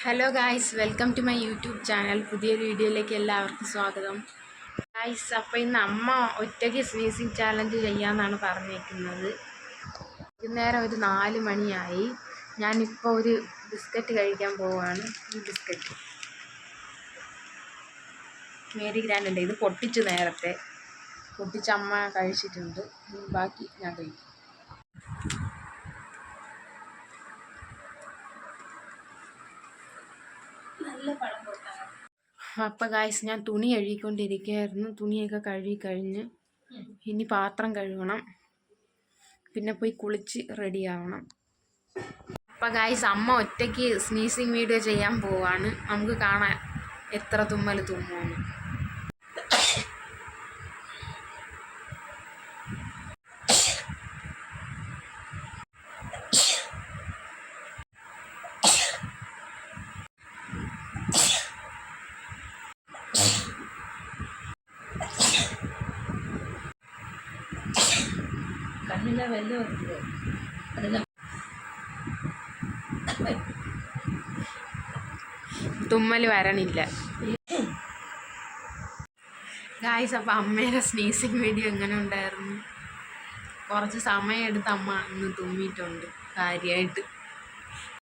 Hello guys, welcome to my YouTube channel. പുതിയൊരു വീഡിയോയിലേക്ക് എല്ലാവർക്കും സ്വാഗതം. ഗായ്സ്, അപ്പോൾ ഇന്ന് അമ്മ ഒറ്റയ്ക്ക് സ്നീസിങ് ചാലഞ്ച് ചെയ്യാമെന്നാണ് പറഞ്ഞേക്കുന്നത്. വൈകുന്നേരം ഒരു 4 മണിയായി. ഞാനിപ്പോൾ ഒരു ബിസ്ക്കറ്റ് കഴിക്കാൻ പോവുകയാണ്. ഈ ബിസ്ക്കറ്റ് മേരി ഗ്രാൻഡിൻ്റെ, ഇത് പൊട്ടിച്ച് നേരത്തെ പൊട്ടിച്ച് അമ്മ കഴിച്ചിട്ടുണ്ട്. ബാക്കി ഞാൻ കഴിക്കും. അപ്പം ഗായ്സ്, ഞാൻ തുണി കഴുകിക്കൊണ്ടിരിക്കുകയായിരുന്നു. തുണിയൊക്കെ കഴുകി കഴിഞ്ഞ് ഇനി പാത്രം കഴുകണം, പിന്നെ പോയി കുളിച്ച് റെഡിയാവണം. അപ്പം ഗായ്സ്, അമ്മ ഒറ്റയ്ക്ക് സ്നീസിങ് വീഡിയോ ചെയ്യാൻ പോവാണ്. നമുക്ക് കാണാൻ എത്ര തുമ്മൽ തുമ്മുമെന്ന്. കണ്ണിലെ വെല്ല് വെക്കുന്നത് അതെല്ലാം തുമ്മൽ വരണില്ല ഗായ്സ്. അപ്പം അമ്മയുടെ സ്നീസിങ് വീഡിയോ എങ്ങനെ ഉണ്ടായിരുന്നു? കുറച്ച് സമയം എടുത്ത് അമ്മ ഇന്ന് തുമ്മിയിട്ടുണ്ട് കാര്യമായിട്ട്.